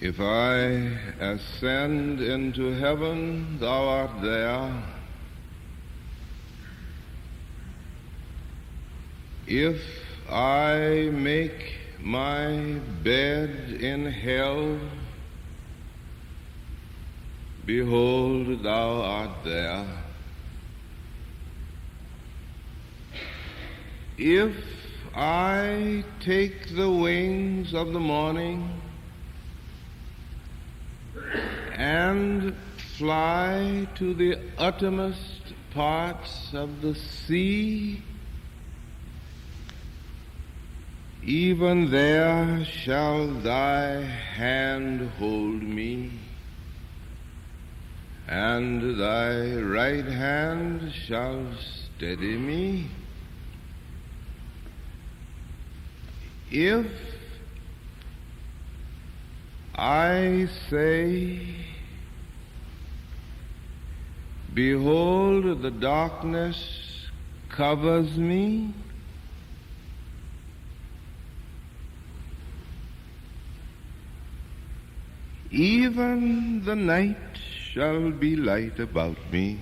If I ascend into heaven, thou art there. If I make my bed in hell, behold, thou art there. If I take the wings of the morning and fly to the uttermost parts of the sea, even there shall thy hand hold me, and thy right hand shall steady me. If I say, behold, the darkness covers me, even the night shall be light about me.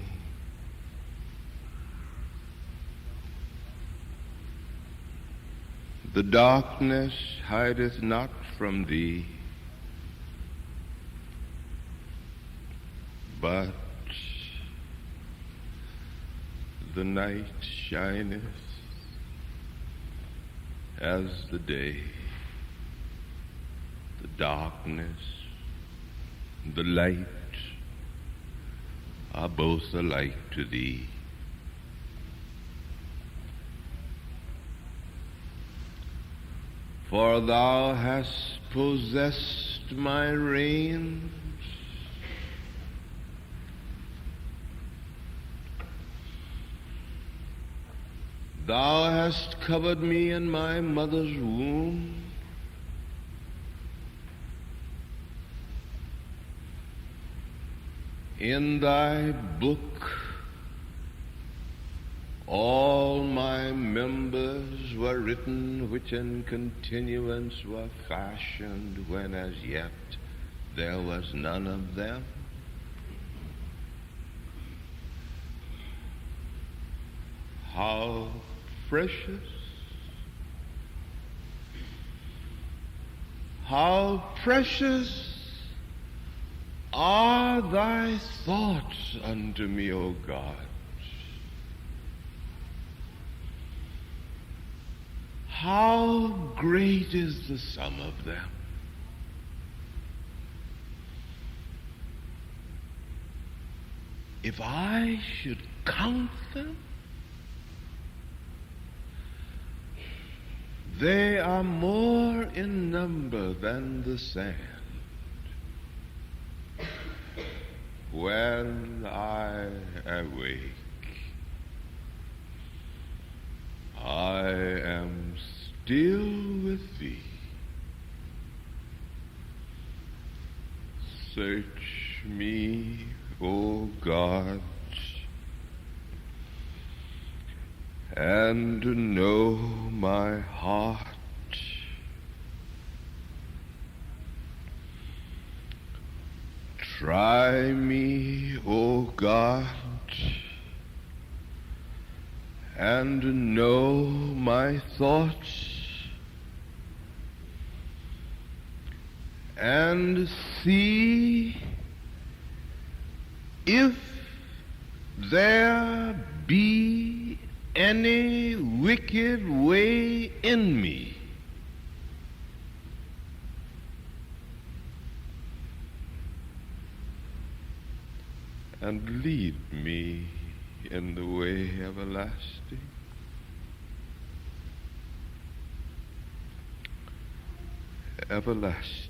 The darkness hideth not from thee, but the night shineth as the day. The darkness, the light are both alike to thee. For thou hast possessed my reins, thou hast covered me in my mother's womb, in thy book all my members were written, which in continuance were fashioned, when as yet there was none of them. How precious, how precious are thy thoughts unto me, O God. How great is the sum of them. If I should count them, they are more in number than the sand. When I awake, I am still with thee. Search me, O God, and know my heart. Try me, O God, and know my thoughts, and see if there be any wicked way in me, and lead me in the way everlasting. Everlasting.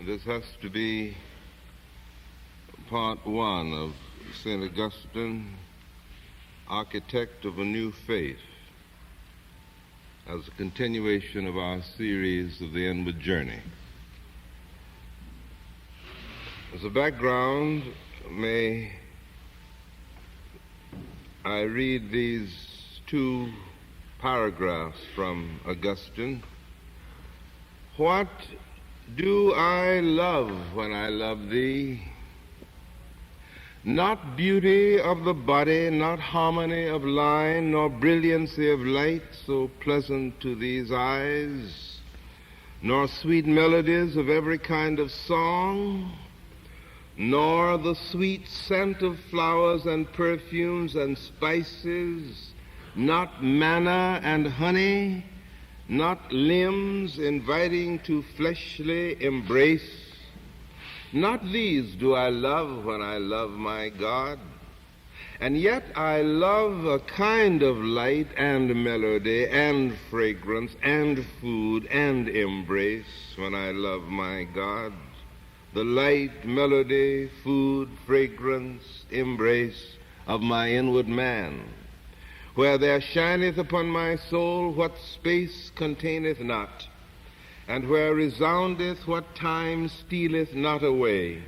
This has to be part one of St. Augustine, architect of a new faith, as a continuation of our series of the Inward Journey. As a background, may I read these two paragraphs from Augustine. What do I love when I love thee? Not beauty of the body, not harmony of line, nor brilliancy of light so pleasant to these eyes, nor sweet melodies of every kind of song, nor the sweet scent of flowers and perfumes and spices, not manna and honey, not limbs inviting to fleshly embrace. Not these do I love when I love my God, and yet I love a kind of light and melody and fragrance and food and embrace when I love my God. The light, melody, food, fragrance, embrace of my inward man, where there shineth upon my soul what space containeth not, and where resoundeth what time stealeth not away,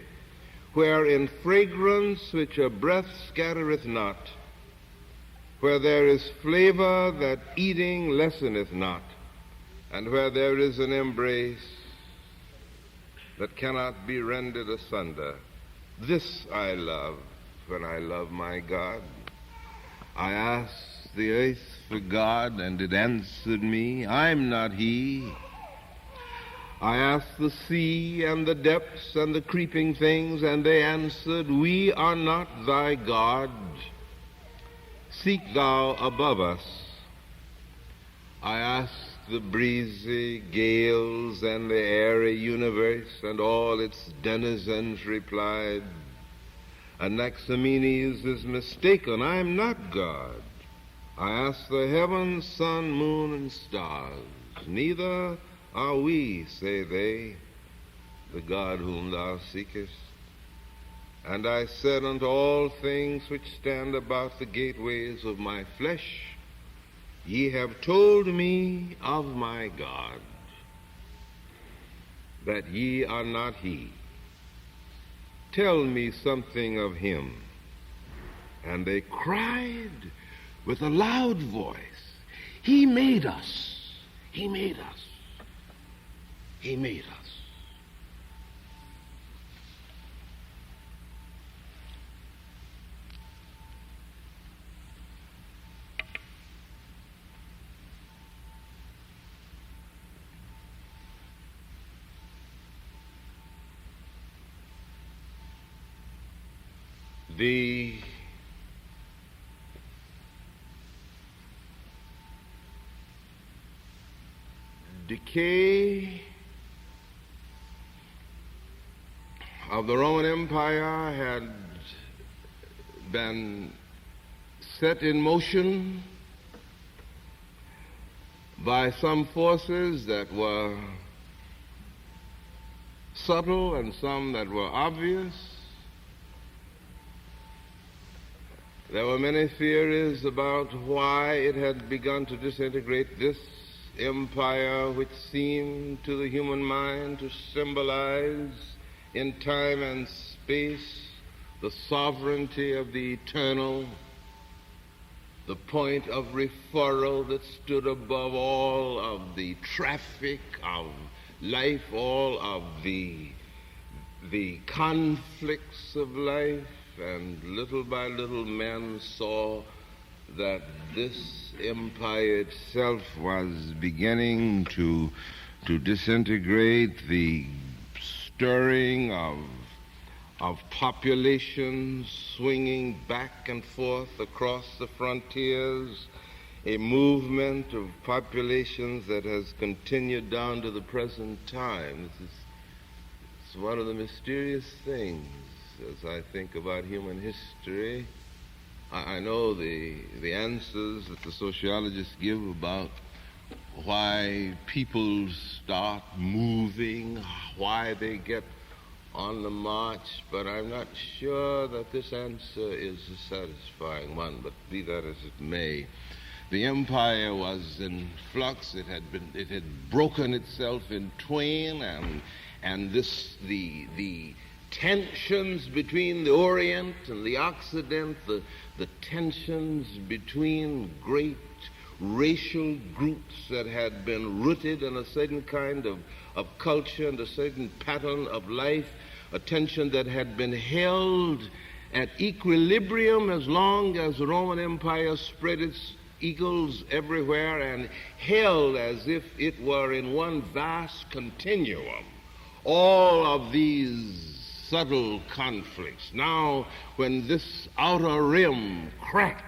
where in fragrance which a breath scattereth not, where there is flavor that eating lesseneth not, and where there is an embrace that cannot be rendered asunder. This I love when I love my God. I asked the earth for God, and it answered me, I'm not he. I asked the sea and the depths and the creeping things, and they answered, we are not thy God. Seek thou above us. I asked the breezy gales and the airy universe, and all its denizens replied, Anaximenes is mistaken, I am not God. I asked the heavens, sun, moon, and stars, neither are we, say they, the God whom thou seekest. And I said unto all things which stand about the gateways of my flesh, ye have told me of my God, that ye are not he. Tell me something of him. And they cried with a loud voice, he made us, he made us, he made us. The decay of the Roman Empire had been set in motion by some forces that were subtle and some that were obvious. There were many theories about why it had begun to disintegrate, this empire which seemed to the human mind to symbolize in time and space the sovereignty of the eternal, the point of referral that stood above all of the traffic of life, all of the conflicts of life. And little by little men saw that this empire itself was beginning to disintegrate, the stirring of populations swinging back and forth across the frontiers, a movement of populations that has continued down to the present time. It's one of the mysterious things as I think about human history. I know the answers that the sociologists give about why people start moving, why they get on the march, but I'm not sure that this answer is a satisfying one, but be that as it may. The empire was in flux. It had broken itself in twain, and the tensions between the Orient and the Occident, the tensions between great racial groups that had been rooted in a certain kind of culture and a certain pattern of life, a tension that had been held at equilibrium as long as the Roman Empire spread its eagles everywhere and held as if it were in one vast continuum all of these subtle conflicts. Now, when this outer rim cracked,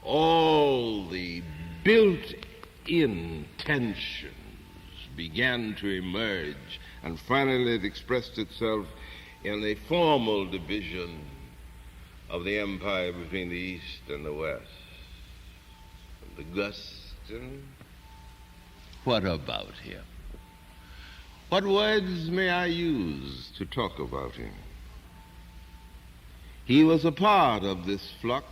all the built-in tensions began to emerge, and finally it expressed itself in a formal division of the empire between the East and the West. And Augustine, what about him? What words may I use to talk about him? He was a part of this flux.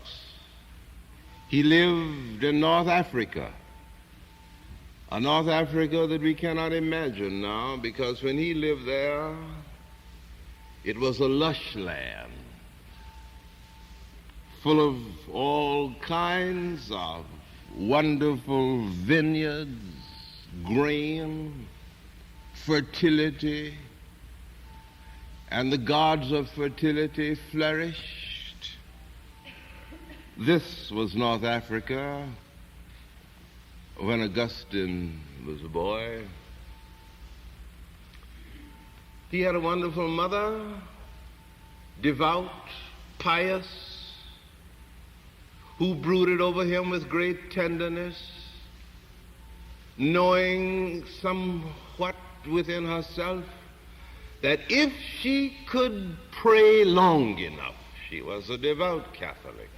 He lived in North Africa, a North Africa that we cannot imagine now, because when he lived there, it was a lush land, full of all kinds of wonderful vineyards, grain, fertility, and the gods of fertility flourished. This was North Africa when Augustine was a boy. He had a wonderful mother, devout, pious, who brooded over him with great tenderness, knowing somewhat within herself that if she could pray long enough, she was a devout Catholic,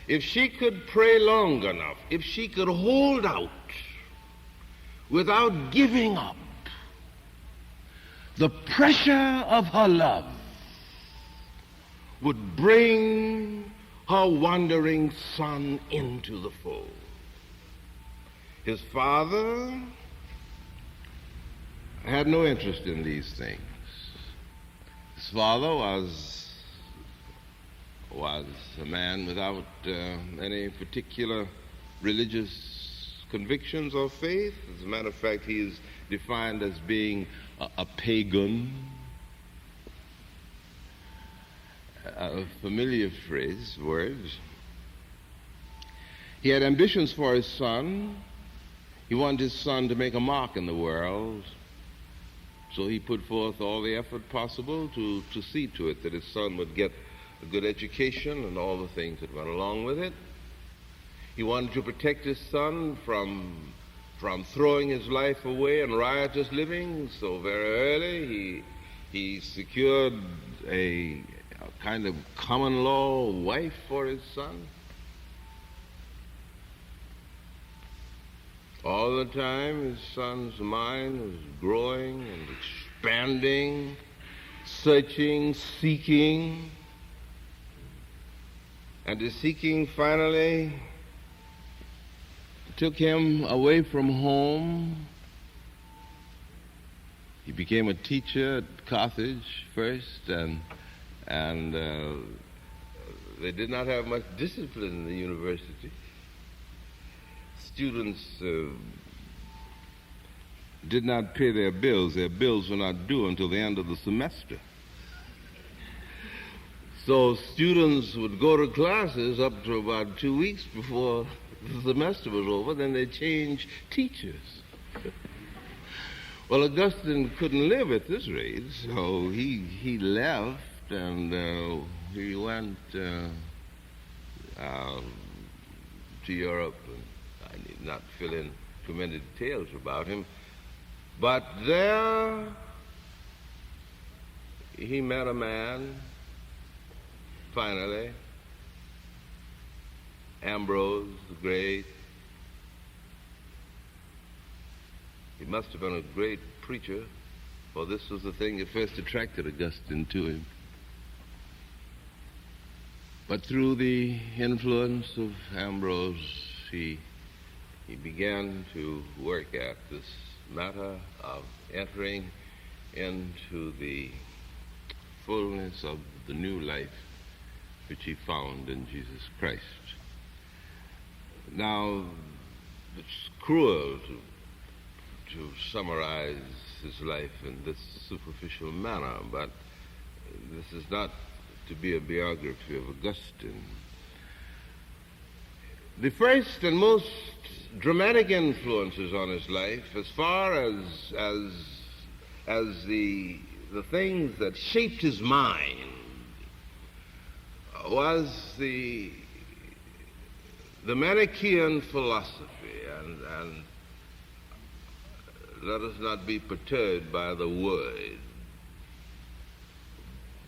if she could pray long enough, if she could hold out without giving up, the pressure of her love would bring her wandering son into the fold. His father had no interest in these things. His father was a man without any particular religious convictions or faith. As a matter of fact, he is defined as being a pagan. A familiar phrase, words. He had ambitions for his son. He wanted his son to make a mark in the world. So he put forth all the effort possible to see to it that his son would get a good education and all the things that went along with it. He wanted to protect his son from throwing his life away in riotous living. So very early he secured a kind of common law wife for his son. All the time his son's mind was growing and expanding, searching, seeking, and the seeking finally took him away from home. He became a teacher at Carthage first, and they did not have much discipline in the university. Students did not pay their bills. Their bills were not due until the end of the semester. So students would go to classes up to about 2 weeks before the semester was over, then they changed teachers. Well, Augustine couldn't live at this rate, so he left, and he went to Europe. I need not fill in too many details about him, but there he met a man, finally, Ambrose the Great, He must have been a great preacher, for this was the thing that first attracted Augustine to him. But through the influence of Ambrose, he began to work at this matter of entering into the fullness of the new life which he found in Jesus Christ. Now, it's cruel to summarize his life in this superficial manner, but this is not to be a biography of Augustine. The first and most dramatic influences on his life, as far as the things that shaped his mind, was the Manichean philosophy, and let us not be perturbed by the word,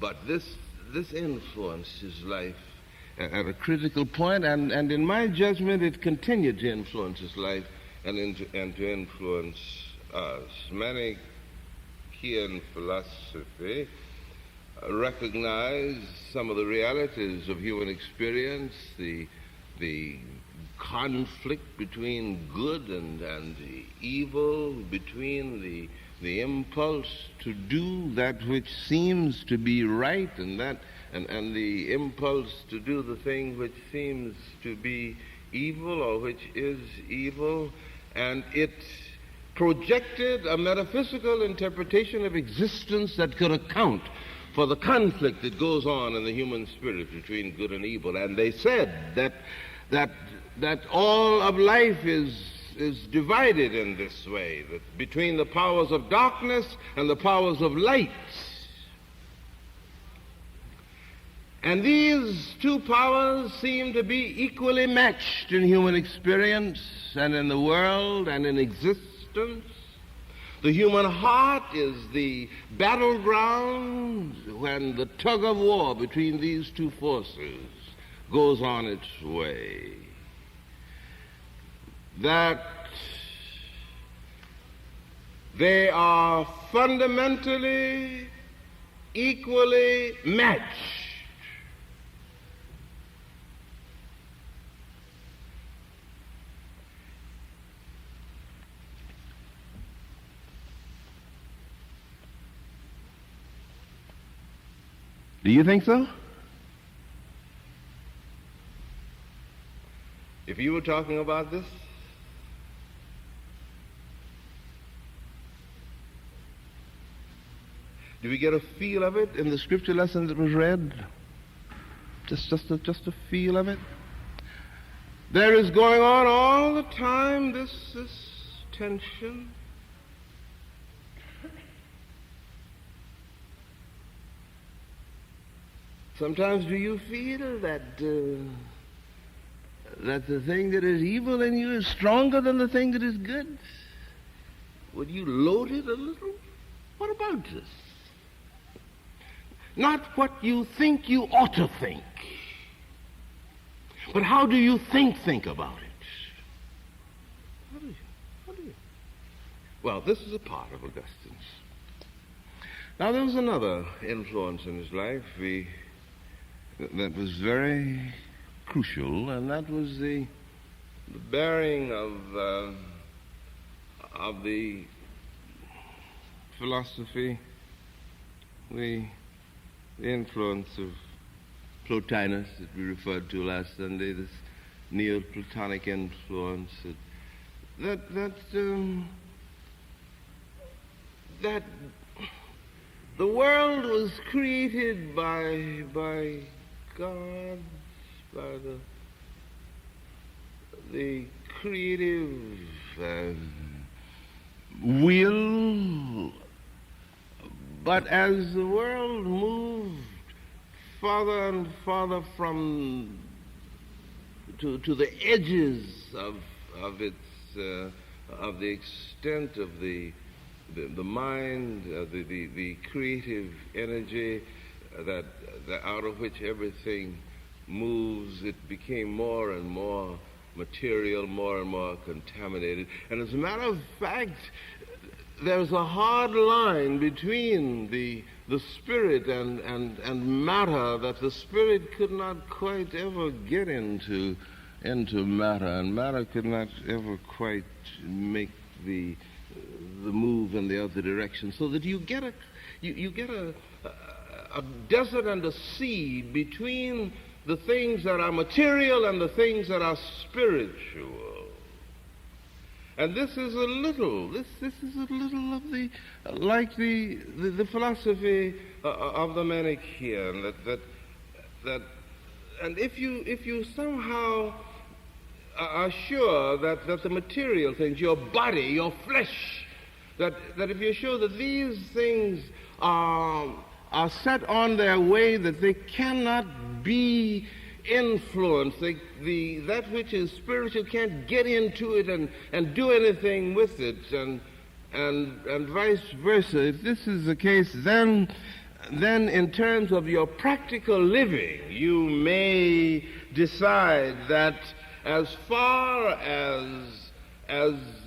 but this influenced his life at a critical point, and in my judgment, it continued to influence his life and to influence us. Manichean philosophy recognized some of the realities of human experience, the conflict between good and evil, between the impulse to do that which seems to be right and the impulse to do the thing which seems to be evil or which is evil, and it projected a metaphysical interpretation of existence that could account for the conflict that goes on in the human spirit between good and evil. And they said that all of life is divided in this way, that between the powers of darkness and the powers of light. And these two powers seem to be equally matched in human experience and in the world and in existence. The human heart is the battleground when the tug of war between these two forces goes on its way. That they are fundamentally equally matched. Do you think so? If you were talking about this, do we get a feel of it in the scripture lesson that was read? Just a feel of it? There is going on all the time this tension. Sometimes do you feel that the thing that is evil in you is stronger than the thing that is good? Would you load it a little? What about this? Not what you think you ought to think, but how do you think about it? How do you? Well, this is a part of Augustine's. Now, there was another influence in his life that was very crucial, and that was the bearing of the philosophy, the influence of Plotinus that we referred to last Sunday, this Neoplatonic influence that the world was created by God, by the creative will, but as the world moved farther and farther to the edges of the extent of the mind, the creative energy that out of which everything moves, it became more and more material more and more contaminated. And as a matter of fact, there's a hard line between the spirit and matter that the spirit could not quite ever get into matter, and matter could not ever quite make the move in the other direction, so that you get a desert and a sea between the things that are material and the things that are spiritual. And this is a little of the like the philosophy of the Manichean that and if you somehow are sure that the material things, your body, your flesh, that if you're sure that these things are set on their way, that they cannot be influenced, that which is spiritual can't get into it and do anything with it, and vice versa. If this is the case, then in terms of your practical living, you may decide that as far as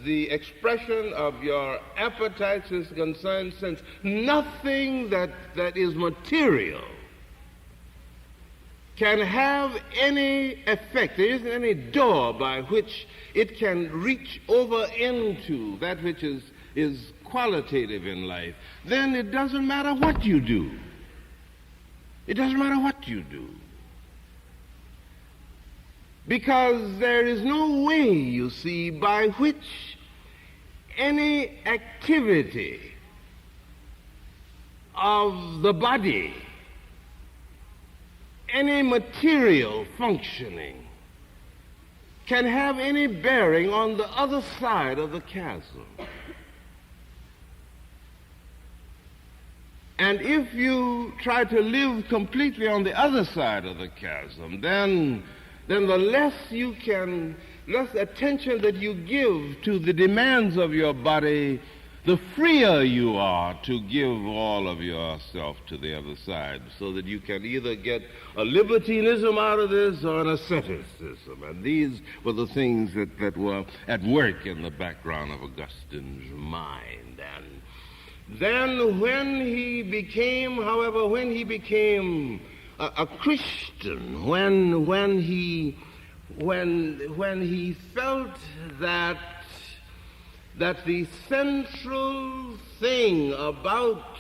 the expression of your appetites is concerned, since nothing that is material can have any effect, there isn't any door by which it can reach over into that which is qualitative in life, then it doesn't matter what you do. It doesn't matter what you do. Because there is no way, you see, by which any activity of the body, any material functioning, can have any bearing on the other side of the chasm. And if you try to live completely on the other side of the chasm, then the less attention that you give to the demands of your body, the freer you are to give all of yourself to the other side, so that you can either get a libertinism out of this or an asceticism. And these were the things that were at work in the background of Augustine's mind. And then when he became a Christian, when he felt that the central thing about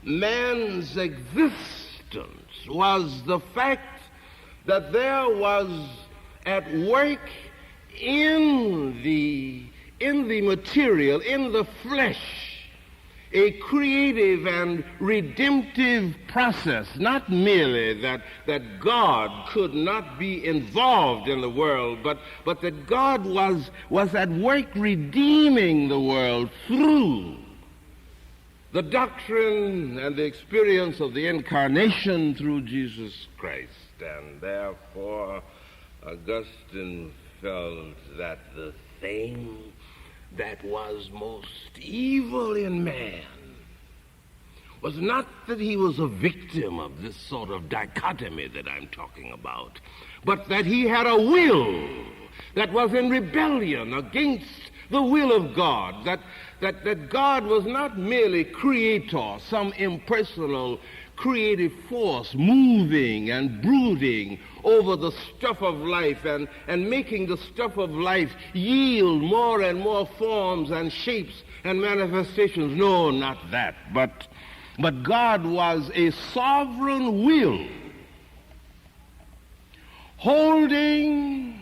man's existence was the fact that there was at work in the material, in the flesh, a creative and redemptive process, not merely that God could not be involved in the world, but that God was at work redeeming the world through the doctrine and the experience of the incarnation through Jesus Christ. And therefore, Augustine felt that the thing that was most evil in man was not that he was a victim of this sort of dichotomy that I'm talking about, but that he had a will that was in rebellion against the will of God, that God was not merely creator, some impersonal creative force moving and brooding over the stuff of life and making the stuff of life yield more and more forms and shapes and manifestations. No, not that. But God was a sovereign will holding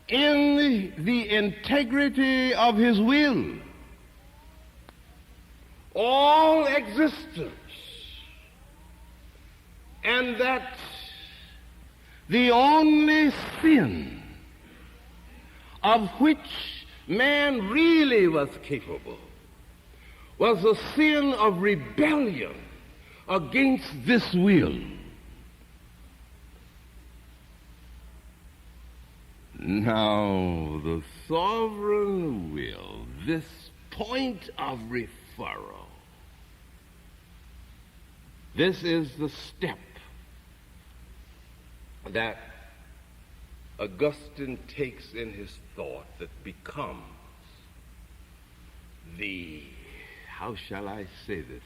in the integrity of his will all existence, and that the only sin of which man really was capable was the sin of rebellion against this will. Now, the sovereign will, this point of referral, this is the step that Augustine takes in his thought that becomes the, how shall I say this,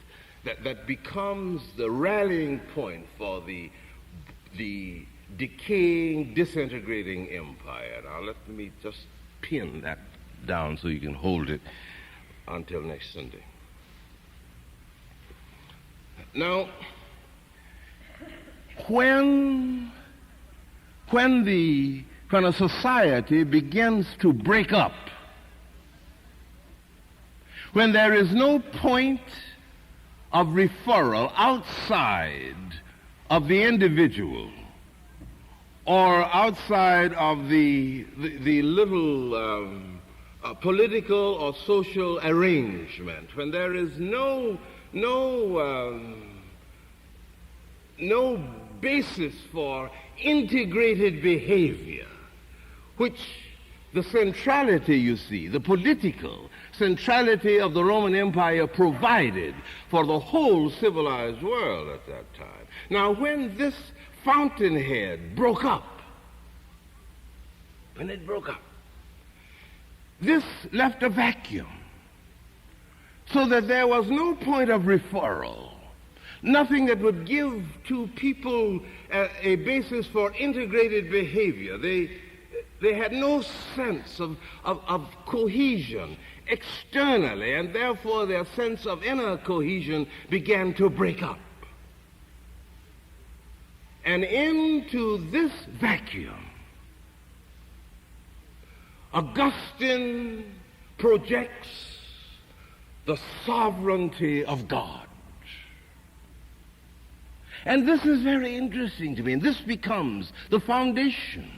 that becomes the rallying point for the decaying, disintegrating empire. Now let me just pin that down so you can hold it until next Sunday. Now, when a society begins to break up, when there is no point of referral outside of the individual or outside of the little political or social arrangement, when there is no basis for integrated behavior, which the centrality, you see, the political centrality of the Roman Empire provided for the whole civilized world at that time. Now, when this fountainhead broke up, this left a vacuum, so that there was no point of referral, nothing that would give to people a basis for integrated behavior. They had no sense of cohesion externally, and therefore their sense of inner cohesion began to break up. And into this vacuum, Augustine projects the sovereignty of God. And this is very interesting to me, and this becomes the foundation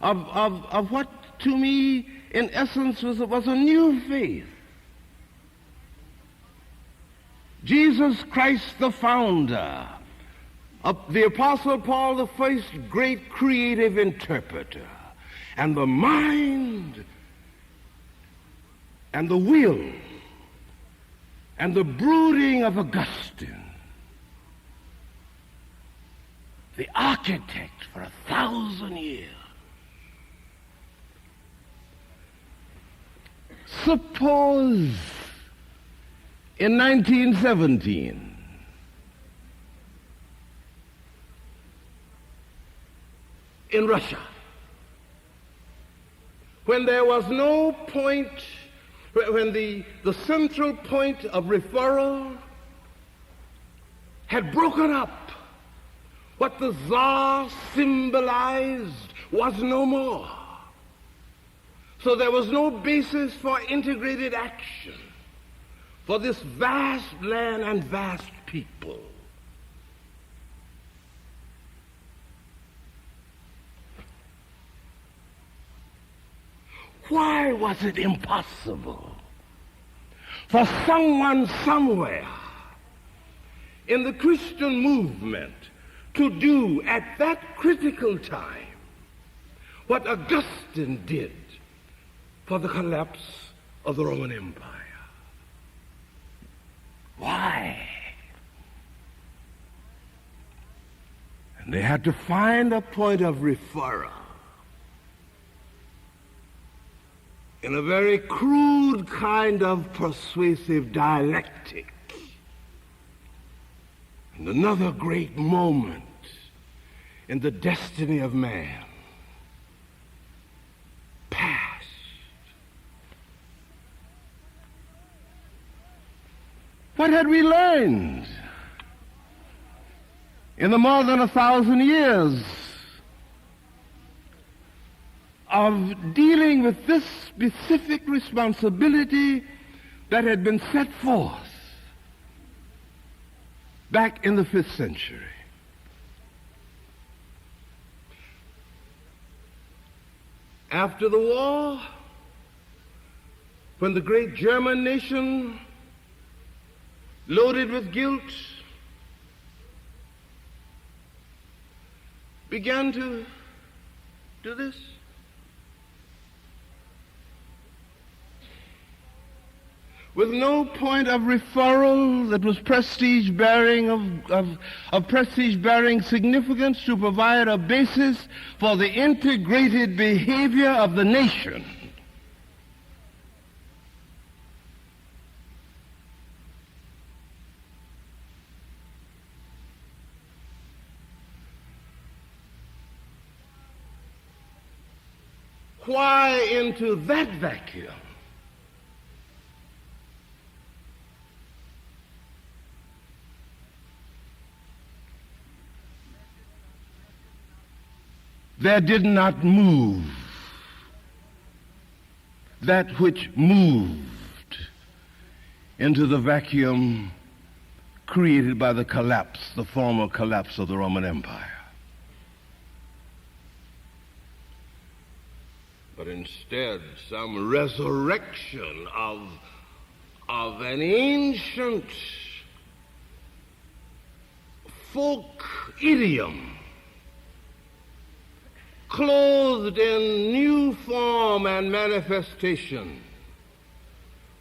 of what to me in essence was a new faith. Jesus Christ, the founder, the Apostle Paul, the first great creative interpreter, and the mind and the will and the brooding of Augustine, the architect for 1,000 years. Suppose in 1917, in Russia, when there was no point, when the central point of referral had broken up, what the Tsar symbolized was no more. So there was no basis for integrated action for this vast land and vast people. Why was it impossible for someone somewhere in the Christian movement to do at that critical time what Augustine did for the collapse of the Roman Empire? Why? And they had to find a point of referral in a very crude kind of persuasive dialectic. And another great moment in the destiny of man passed. What had we learned in the more than 1,000 years of dealing with this specific responsibility that had been set forth back in the 5th century? After the war, when the great German nation, loaded with guilt, began to do this, with no point of referral that was prestige-bearing of prestige-bearing significance to provide a basis for the integrated behavior of the nation. Why into that vacuum? There did not move that which moved into the vacuum created by the former collapse of the Roman Empire. But instead, some resurrection of an ancient folk idiom, clothed in new form and manifestation,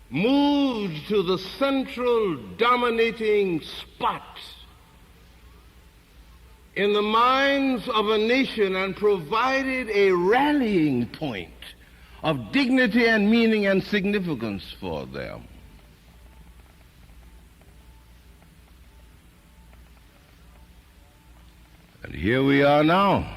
moved to the central dominating spot in the minds of a nation and provided a rallying point of dignity and meaning and significance for them. And here we are now.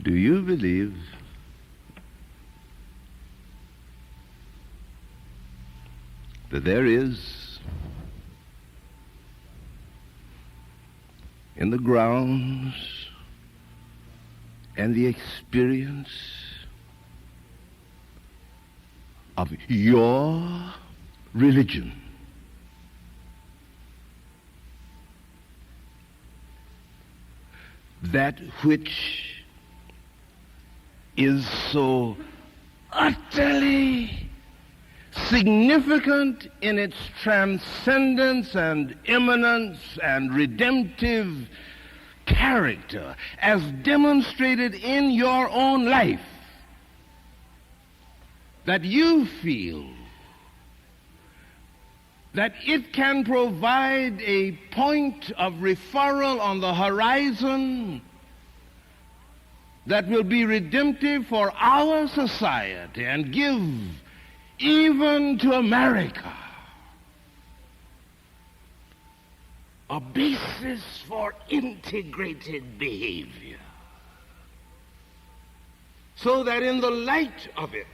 Do you believe that there is in the grounds and the experience of your religion that which is so utterly significant in its transcendence and immanence and redemptive character as demonstrated in your own life, that you feel that it can provide a point of referral on the horizon that will be redemptive for our society and give even to America a basis for integrated behavior, so that in the light of it,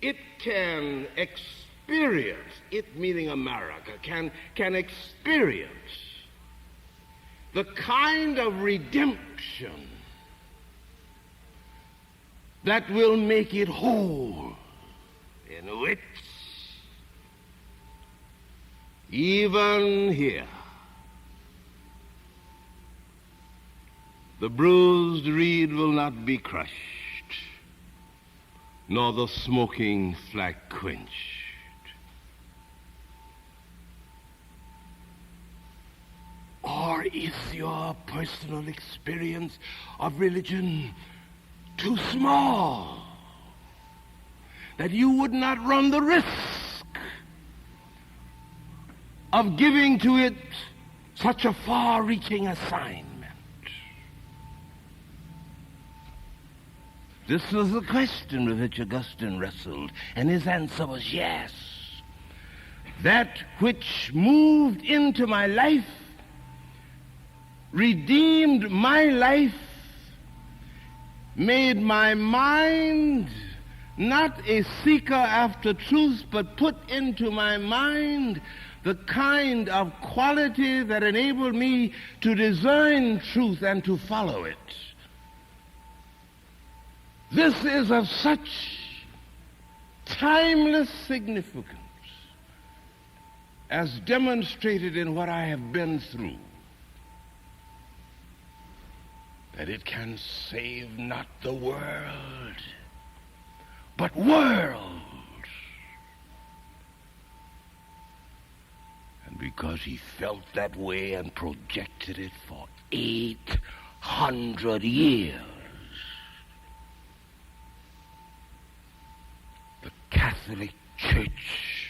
it can experience, it meaning America, can experience the kind of redemption that will make it whole, in which even here the bruised reed will not be crushed, nor the smoking flax quenched. Or is your personal experience of religion too small that you would not run the risk of giving to it such a far-reaching assignment? This was the question with which Augustine wrestled, and his answer was yes. That which moved into my life, redeemed my life, made my mind not a seeker after truth, but put into my mind the kind of quality that enabled me to discern truth and to follow it. This is of such timeless significance as demonstrated in what I have been through, that it can save not the world, but worlds. And because he felt that way and projected it for 800 years, the Catholic Church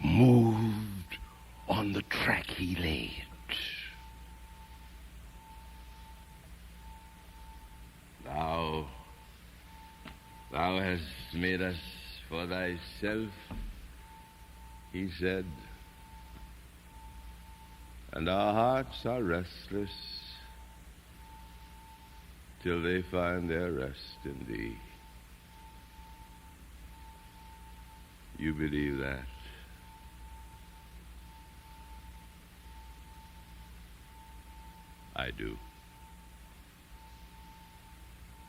moved on the track he laid. Thou hast made us for thyself, he said, and our hearts are restless till they find their rest in thee. You believe that? I do.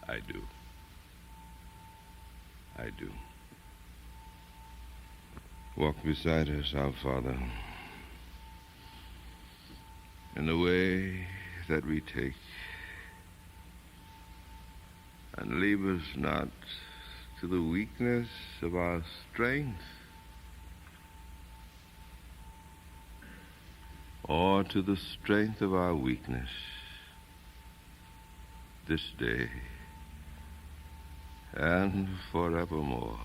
I do. I do. Walk beside us, our Father, in the way that we take, and leave us not to the weakness of our strength, or to the strength of our weakness this day and forevermore.